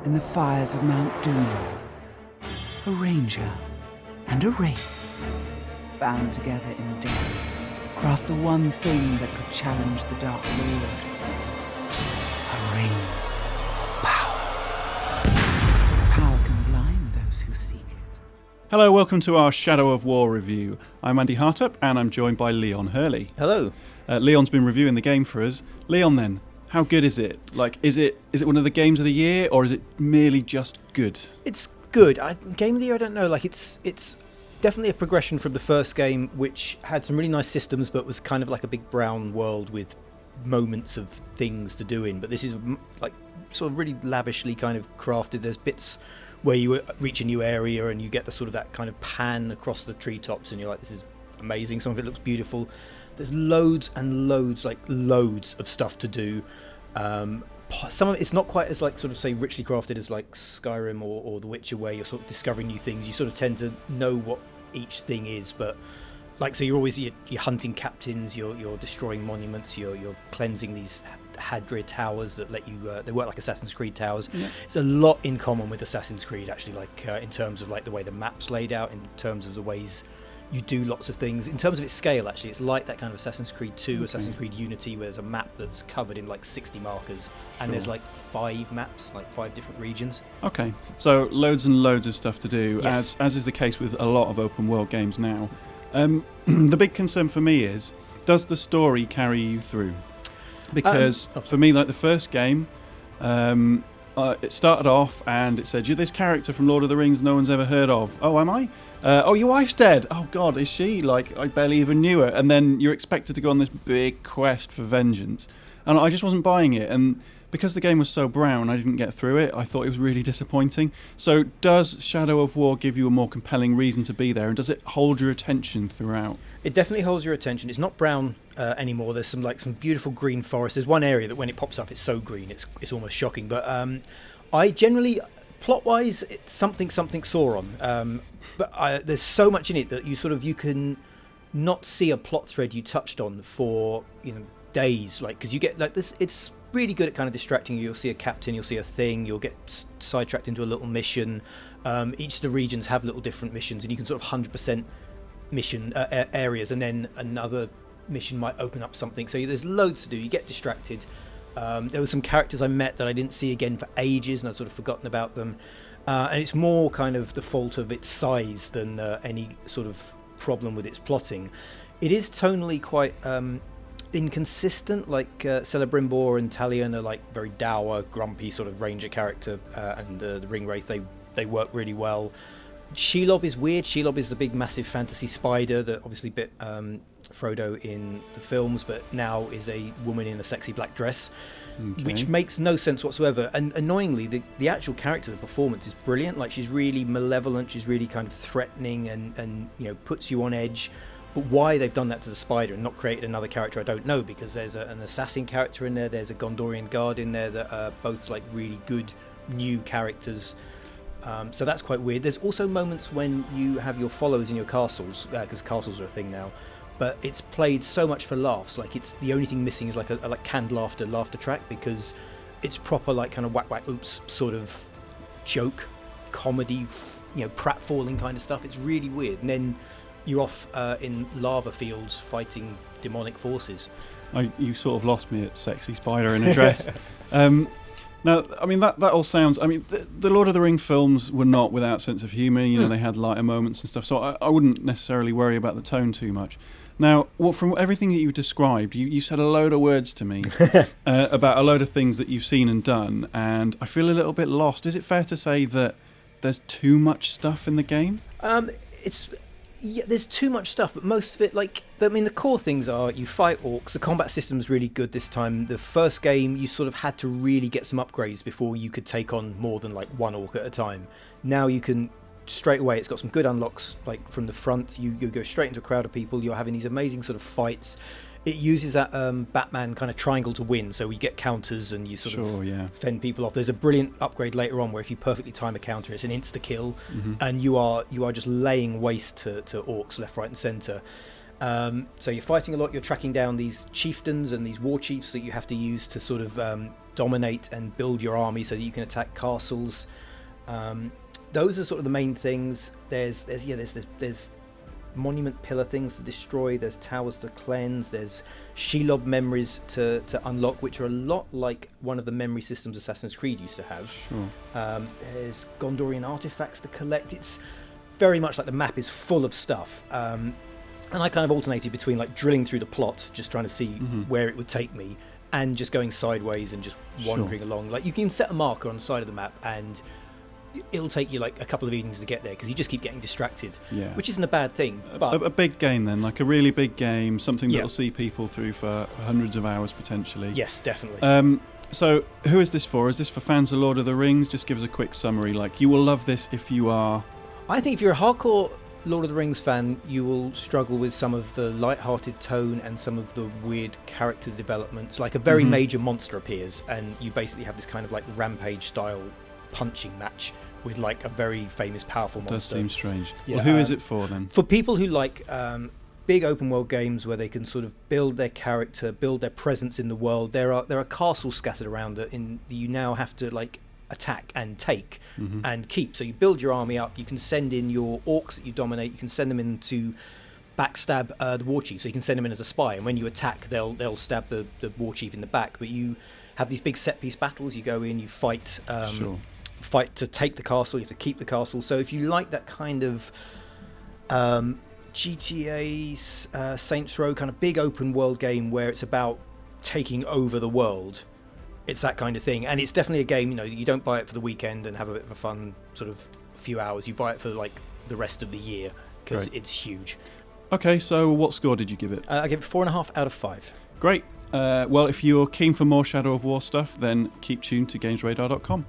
in the fires of Mount Doom. A ranger and a wraith, bound together in death, craft the one thing that could challenge the Dark Lord. A ring of power. But power can blind those who seek it. Hello, welcome to our Shadow of War review. I'm Andy HARTUP and I'm joined by Leon HURLEY. Hello. Leon's been reviewing the game for us. Leon then, how good is it? Like, is it one of the games of the year or is it merely just good? It's good. Game of the year, I don't know. Like, it's definitely a progression from the first game, which had some really nice systems but was kind of like a big brown world with moments of things to do in. But this is like sort of really lavishly kind of crafted. There's bits where you reach a new area and you get the sort of that kind of pan across the treetops and you're like, this is amazing. Some of it looks beautiful. There's loads and loads of stuff to do. Some of it's not quite as like sort of say richly crafted as like Skyrim or The Witcher, where you're sort of discovering new things. You sort of tend to know what each thing is, but like so you're hunting captains, you're destroying monuments, you're cleansing these Hadria towers that let you they work like Assassin's Creed towers. Yeah. It's a lot in common with Assassin's Creed actually, like in terms of like the way the map's laid out, in terms of the ways you do lots of things. In terms of its scale, actually, it's like that kind of Assassin's Creed 2, okay. Assassin's Creed Unity, where there's a map that's covered in like 60 markers, and there's like 5 maps, like 5 different regions. Okay, so loads and loads of stuff to do, yes. as is the case with a lot of open world games now. The big concern for me is, does the story carry you through? Because for me, like the first game, it started off and it said, you're this character from Lord of the Rings no one's ever heard of. Oh, am I? Oh, your wife's dead. Oh, God, is she? Like, I barely even knew her. And then you're expected to go on this big quest for vengeance. And I just wasn't buying it. And because the game was so brown, I didn't get through it. I thought it was really disappointing. So does Shadow of War give you a more compelling reason to be there? And does it hold your attention throughout? It definitely holds your attention. It's not brown anymore. There's some beautiful green forest. There's one area that when it pops up, it's so green, it's almost shocking. But I generally, plot-wise, it's something Sauron. But there's so much in it that you can not see a plot thread you touched on for days. Like, because you get like this, it's really good at kind of distracting you. You'll see a captain, you'll see a thing, you'll get sidetracked into a little mission. Each of the regions have little different missions, and you can sort of 100% mission areas, and then another mission might open up something. So there's loads to do. You get distracted. There were some characters I met that I didn't see again for ages, and I'd sort of forgotten about them. And it's more kind of the fault of its size than any sort of problem with its plotting. It is tonally quite inconsistent. Like Celebrimbor and Talion are like very dour, grumpy sort of ranger character, and the Ringwraith, they work really well. Shelob is weird. Shelob is the big massive fantasy spider that obviously bit Frodo in the films, but now is a woman in a sexy black dress, okay. Which makes no sense whatsoever. And annoyingly, the actual character, the performance is brilliant. Like, she's really malevolent, she's really kind of threatening and puts you on edge. But why they've done that to the spider and not created another character, I don't know, because there's an assassin character in there, there's a Gondorian guard in there that are both like really good new characters. So that's quite weird. There's also moments when you have your followers in your castles, because castles are a thing now, but it's played so much for laughs. Like, it's the only thing missing is like a like canned laughter track, because it's proper like kind of whack oops sort of joke comedy, pratfalling kind of stuff. It's really weird. And then you're off in lava fields fighting demonic forces. You sort of lost me at sexy spider in a dress. Now, I mean, that all sounds... I mean, the Lord of the Rings films were not without sense of humour. They had lighter moments and stuff, so I wouldn't necessarily worry about the tone too much. Now, from everything that you described, you said a load of words to me about a load of things that you've seen and done, and I feel a little bit lost. Is it fair to say that there's too much stuff in the game? Yeah, there's too much stuff, but most of it, the core things are you fight orcs. The combat system's really good this time. The first game, you sort of had to really get some upgrades before you could take on more than like one orc at a time. Now you can straight away, it's got some good unlocks, like from the front, you go straight into a crowd of people, you're having these amazing sort of fights. It uses that Batman kind of triangle to win, so you get counters and you sort of fend people off. There's a brilliant upgrade later on where if you perfectly time a counter, it's an insta-kill, and you are just laying waste to orcs left, right and centre. So you're fighting a lot, you're tracking down these chieftains and these war chiefs that you have to use to sort of dominate and build your army so that you can attack castles. Those are sort of the main things. There's monument pillar things to destroy, there's towers to cleanse, there's Shelob memories to unlock, which are a lot like one of the memory systems Assassin's Creed used to have. Sure. There's Gondorian artifacts to collect. It's very much like the map is full of stuff. And I kind of alternated between like drilling through the plot, just trying to see where it would take me, and just going sideways and just wandering along. Like, you can set a marker on the side of the map and it'll take you like a couple of evenings to get there because you just keep getting distracted, which isn't a bad thing. But a big game then, like a really big game, something that'll see people through for hundreds of hours potentially. Yes, definitely. So who is this for? Is this for fans of Lord of the Rings? Just give us a quick summary. Like, you will love this if you are... I think if you're a hardcore Lord of the Rings fan, you will struggle with some of the light-hearted tone and some of the weird character developments. Like, a very major monster appears and you basically have this kind of like Rampage style punching match with like a very famous powerful monster. Does seem strange. Well, who is it for then? For people who like big open world games where they can sort of build their character, build their presence in the world. There are castles scattered around that you now have to like attack and take and keep. So you build your army up, you can send in your orcs that you dominate, you can send them in to backstab the war chief, so you can send them in as a spy, and when you attack they'll stab the war chief in the back. But you have these big set piece battles, you go in, you fight fight to take the castle, you have to keep the castle. So if you like that kind of GTA Saints Row kind of big open world game where it's about taking over the world, it's that kind of thing. And it's definitely a game, you don't buy it for the weekend and have a bit of a fun sort of few hours. You buy it for like the rest of the year because it's huge. Okay, so what score did you give it? I give it 4.5 out of 5. Great. Well, if you're keen for more Shadow of War stuff, then keep tuned to GamesRadar.com.